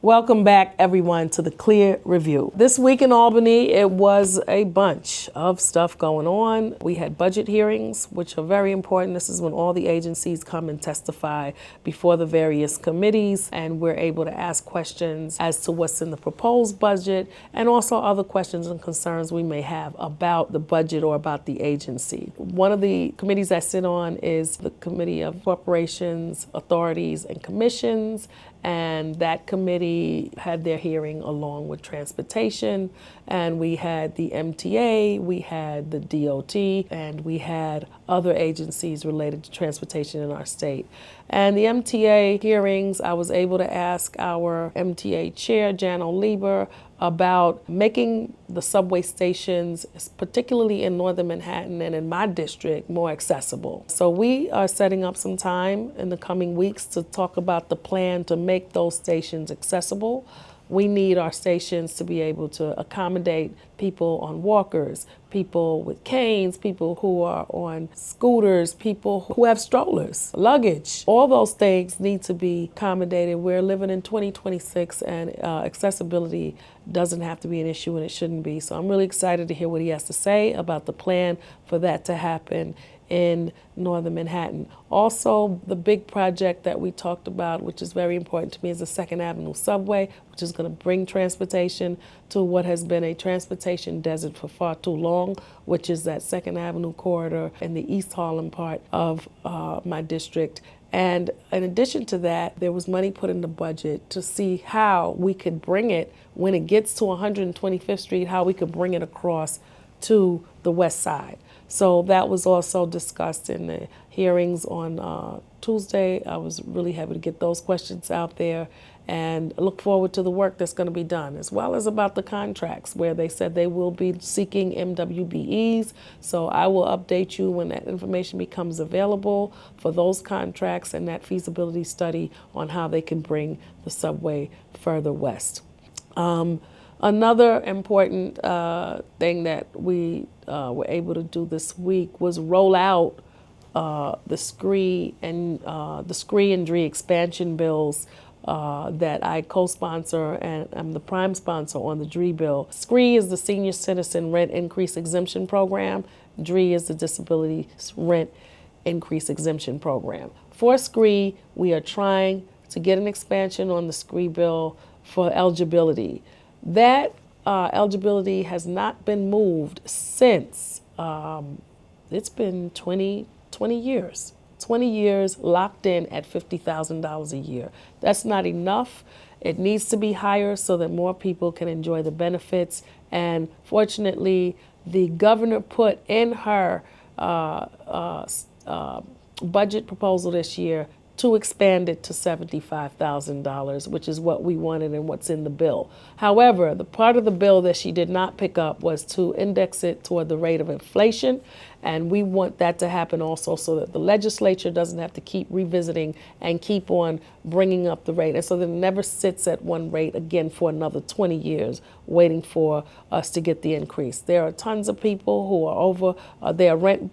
Welcome back, everyone, to the Cleare Review. This week in Albany, it was a bunch of stuff going on. We had budget hearings, which are very important. This is when all the agencies come and testify before the various committees, and we're able to ask questions as to what's in the proposed budget and also other questions and concerns we may have about the budget or about the agency. One of the committees I sit on is the Committee of Corporations, Authorities, and Commissions, and that committee had their hearing along with transportation, and we had the MTA, we had the DOT, and we had other agencies related to transportation in our state. And the MTA hearings, I was able to ask our MTA chair, Jan Lieber, about making the subway stations, particularly in northern Manhattan and in my district, more accessible. So we are setting up some time in the coming weeks to talk about the plan to make those stations accessible. We need our stations to be able to accommodate people on walkers, people with canes, people who are on scooters, people who have strollers, luggage. All those things need to be accommodated. We're living in 2026 and accessibility doesn't have to be an issue, and it shouldn't be. So I'm really excited to hear what he has to say about the plan for that to happen in northern Manhattan. Also, the big project that we talked about, which is very important to me, is the 2nd Avenue subway, which is going to bring transportation to what has been a transportation desert for far too long, which is that 2nd Avenue corridor in the East Harlem part of my district. And in addition to that, there was money put in the budget to see how we could bring it, when it gets to 125th Street, how we could bring it across to the west side. So that was also discussed in the hearings on Tuesday. I was really happy to get those questions out there and look forward to the work that's going to be done, as well as about the contracts where they said they will be seeking MWBEs. So I will update you when that information becomes available for those contracts and that feasibility study on how they can bring the subway further west. Another important thing that we were able to do this week was roll out the SCREE and DRE expansion bills that I co-sponsor, and I'm the prime sponsor on the DRE bill. SCREE is the Senior Citizen Rent Increase Exemption Program. DRE is the Disability Rent Increase Exemption Program. For SCREE, we are trying to get an expansion on the SCREE bill for eligibility. That eligibility has not been moved since it's been 20 years. 20 years locked in at $50,000 a year. That's not enough. It needs to be higher so that more people can enjoy the benefits. And fortunately, the governor put in her budget proposal this year to expand it to $75,000, which is what we wanted and what's in the bill. However, the part of the bill that she did not pick up was to index it toward the rate of inflation, and we want that to happen also so that the legislature doesn't have to keep revisiting and keep on bringing up the rate, and so that it never sits at one rate again for another 20 years waiting for us to get the increase. There are tons of people who are over their rent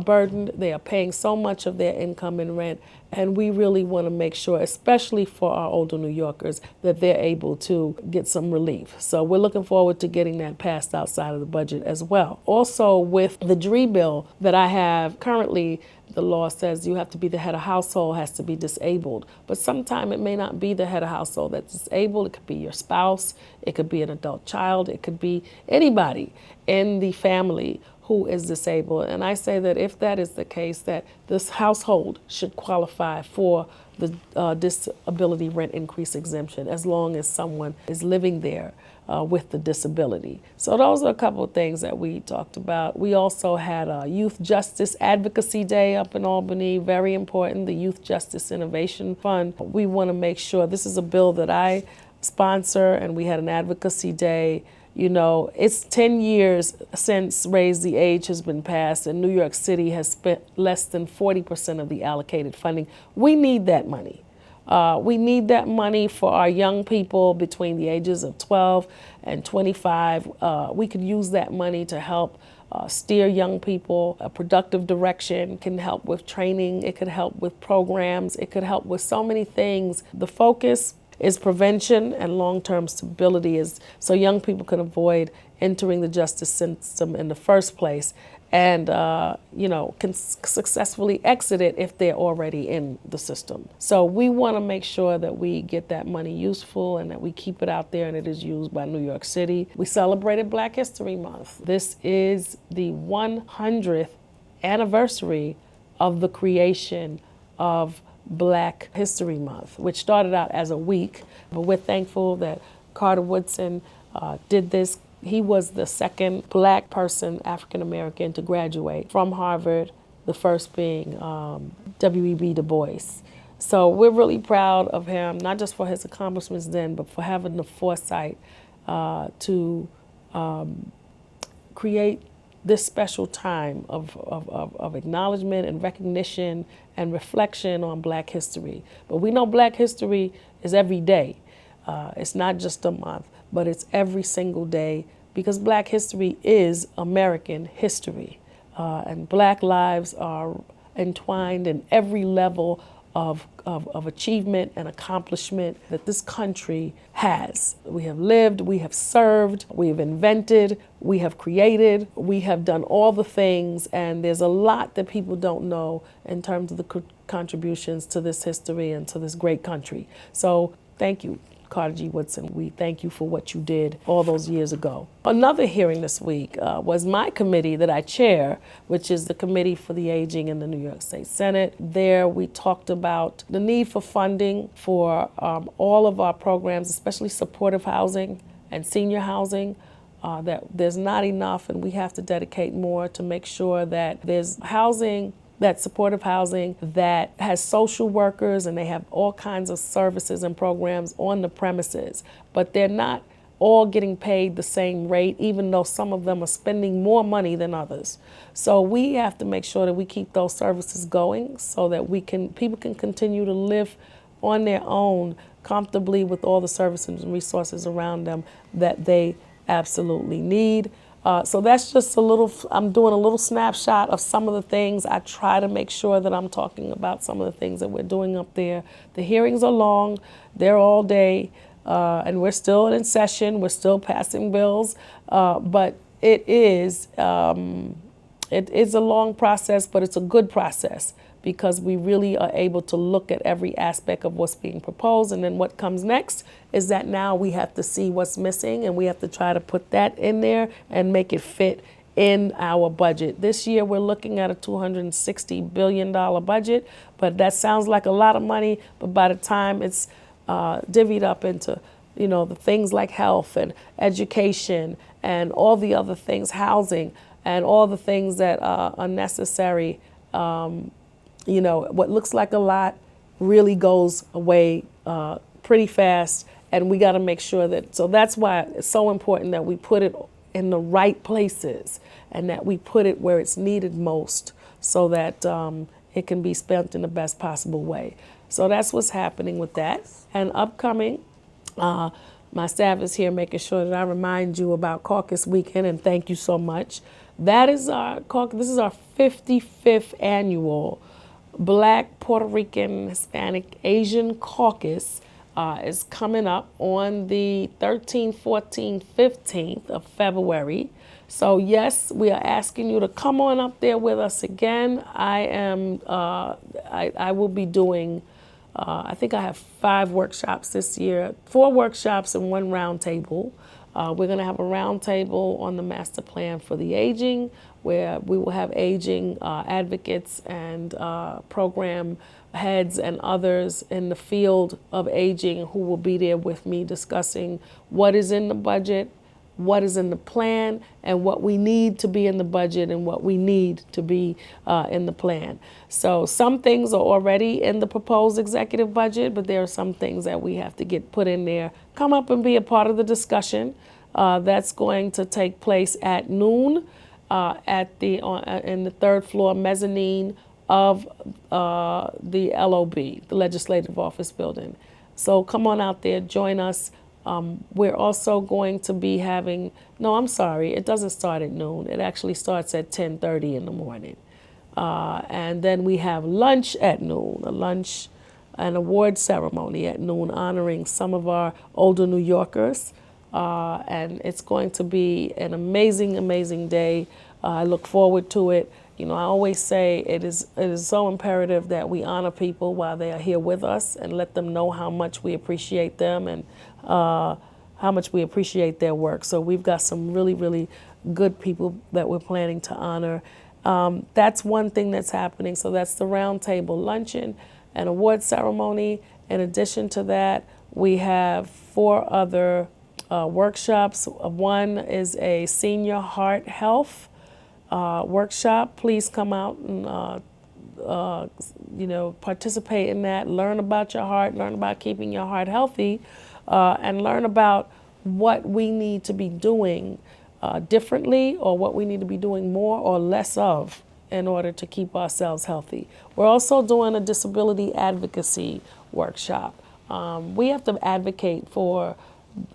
burdened. They are paying so much of their income in rent, and we really want to make sure, especially for our older New Yorkers, that they're able to get some relief. So we're looking forward to getting that passed outside of the budget as well. Also, with the DRE bill that I have currently, the law says you have to be the head of household, has to be disabled. But sometimes it may not be the head of household that's disabled. It could be your spouse, it could be an adult child, it could be anybody in the family who is disabled. And I say that if that is the case, that this household should qualify for the disability rent increase exemption as long as someone is living there with the disability. So those are a couple of things that we talked about. We also had a Youth Justice Advocacy Day up in Albany, very important, the Youth Justice Innovation Fund. We want to make sure, this is a bill that I sponsor, and we had an advocacy day. You know, it's 10 years since Raise the Age has been passed, and New York City has spent less than 40% of the allocated funding. We need that money. We need that money for our young people between the ages of 12 and 25. We could use that money to help steer young people a productive direction. It can help with training. It could help with programs. It could help with so many things. The focus is prevention, and long-term stability is so young people can avoid entering the justice system in the first place and can successfully exit it if they're already in the system. So we want to make sure that we get that money useful and that we keep it out there and it is used by New York City. We celebrated Black History Month. This is the 100th anniversary of the creation of Black History Month, which started out as a week, but we're thankful that Carter Woodson did this. He was the second Black person, African American, to graduate from Harvard, the first being W.E.B. Du Bois. So we're really proud of him, not just for his accomplishments then, but for having the foresight to create this special time of acknowledgement and recognition and reflection on Black history. But we know Black history is every day. It's not just a month, but it's every single day, because Black history is American history. And Black lives are entwined in every level of achievement and accomplishment that this country has. We have lived, we have served, we have invented, we have created, we have done all the things, and there's a lot that people don't know in terms of the contributions to this history and to this great country. So thank you, Carter G. Woodson. We thank you for what you did all those years ago. Another hearing this week was my committee that I chair, which is the Committee for the Aging in the New York State Senate. There we talked about the need for funding for all of our programs, especially supportive housing and senior housing, that there's not enough and we have to dedicate more to make sure that there's housing, that supportive housing that has social workers and they have all kinds of services and programs on the premises, but they're not all getting paid the same rate, even though some of them are spending more money than others. So we have to make sure that we keep those services going so that people can continue to live on their own comfortably with all the services and resources around them that they absolutely need. So that's just I'm doing a little snapshot of some of the things. I try to make sure that I'm talking about some of the things that we're doing up there. The hearings are long, they're all day, and we're still in session, we're still passing bills, but it is a long process, but it's a good process, because we really are able to look at every aspect of what's being proposed. And then what comes next is that now we have to see what's missing and we have to try to put that in there and make it fit in our budget. This year we're looking at a $260 billion budget, but that sounds like a lot of money, but by the time it's divvied up into the things like health and education and all the other things, housing and all the things that are necessary, what looks like a lot really goes away pretty fast, and we got to make sure so that's why it's so important that we put it in the right places and that we put it where it's needed most so that it can be spent in the best possible way. So that's what's happening with that. And upcoming, my staff is here making sure that I remind you about Caucus Weekend, and thank you so much. That is this is our 55th annual Black, Puerto Rican, Hispanic, Asian Caucus. Is coming up on the 13th, 14th, 15th of February. So yes, we are asking you to come on up there with us again. I will be doing, I think I have 5 workshops this year, 4 workshops and 1 roundtable. We're going to have a roundtable on the master plan for the aging, where we will have aging advocates and program heads and others in the field of aging who will be there with me discussing what is in the budget, what is in the plan, and what we need to be in the budget and what we need to be in the plan. So some things are already in the proposed executive budget, but there are some things that we have to get put in there. Come up and be a part of the discussion. That's going to take place at noon in the 3rd floor mezzanine of the LOB, the Legislative Office Building. So come on out there, join us. We're also going to be having, it doesn't start at noon. It actually starts at 10:30 in the morning. And then we have lunch at noon, a lunch an award ceremony at noon honoring some of our older New Yorkers. And it's going to be an amazing, amazing day. I look forward to it. You know, I always say it is so imperative that we honor people while they are here with us and let them know how much we appreciate them and how much we appreciate their work. So we've got some really, really good people that we're planning to honor. That's one thing that's happening. So that's the roundtable luncheon and award ceremony. In addition to that, we have 4 other workshops. One is a senior heart health workshop. Please come out and participate in that. Learn about your heart. Learn about keeping your heart healthy, and learn about what we need to be doing differently, or what we need to be doing more or less of in order to keep ourselves healthy. We're also doing a disability advocacy workshop. We have to advocate for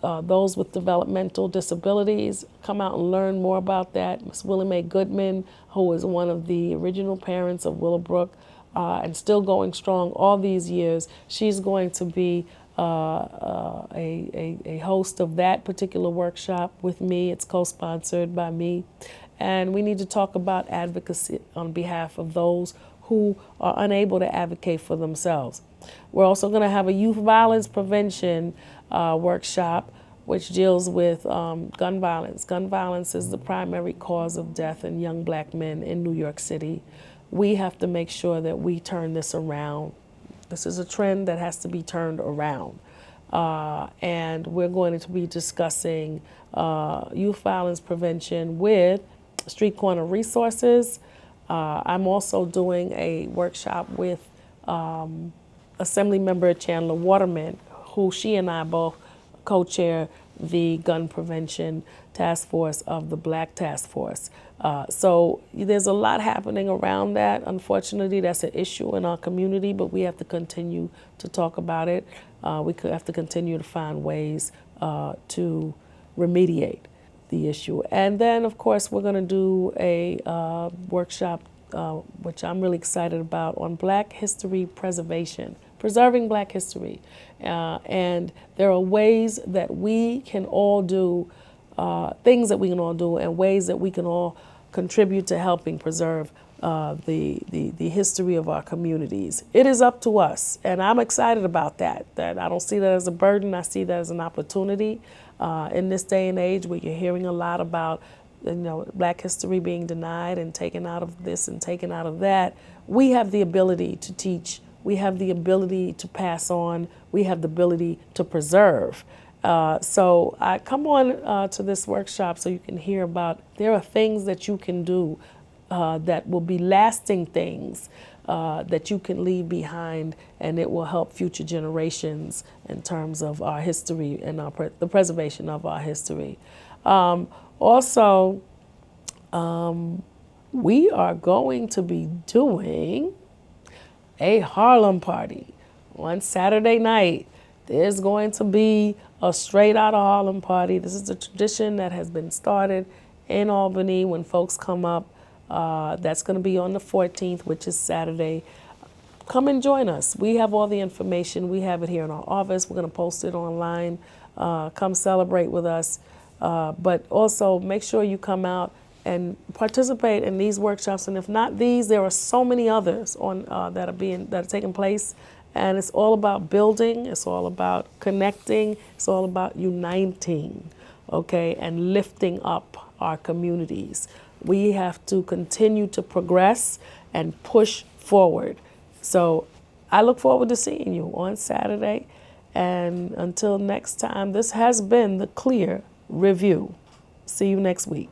those with developmental disabilities. Come out and learn more about that. Ms. Willie Mae Goodman, who is one of the original parents of Willowbrook and still going strong all these years, she's going to be a host of that particular workshop with me. It's co-sponsored by me. And we need to talk about advocacy on behalf of those who are unable to advocate for themselves. We're also going to have a youth violence prevention workshop, which deals with gun violence. Gun violence is the primary cause of death in young black men in New York City. We have to make sure that we turn this around. This is a trend that has to be turned around. And we're going to be discussing youth violence prevention with Street Corner Resources. I'm also doing a workshop with Assemblymember Chandler Waterman, who she and I both co-chair the gun prevention task force of the Black Task Force. So there's a lot happening around that. Unfortunately, that's an issue in our community, but we have to continue to talk about it. We have to continue to find ways to remediate the issue. And then, of course, we're going to do a workshop, which I'm really excited about, on Black history preservation, preserving Black history. And there are ways that we can all do, things that we can all do, and ways that we can all contribute to helping preserve the history of our communities. It is up to us, and I'm excited about that. That I don't see that as a burden. I see that as an opportunity. In this day and age where you're hearing a lot about, Black history being denied and taken out of this and taken out of that, we have the ability to teach. We have the ability to pass on. We have the ability to preserve. So I come on to this workshop so you can hear about, there are things that you can do that will be lasting things that you can leave behind, and it will help future generations in terms of our history and the preservation of our history. Also, we are going to be doing a Harlem party on Saturday night. There's going to be a straight out of Harlem party. This is a tradition that has been started in Albany when folks come up. That's going to be on the 14th, which is Saturday. Come and join us. We have all the information. We have it here in our office. We're going to post it online. Come celebrate with us. But also make sure you come out and participate in these workshops. And if not these, there are so many others that are taking place. And it's all about building. It's all about connecting. It's all about uniting, okay, and lifting up our communities. We have to continue to progress and push forward. So I look forward to seeing you on Saturday. And until next time, this has been the Cleare Review. See you next week.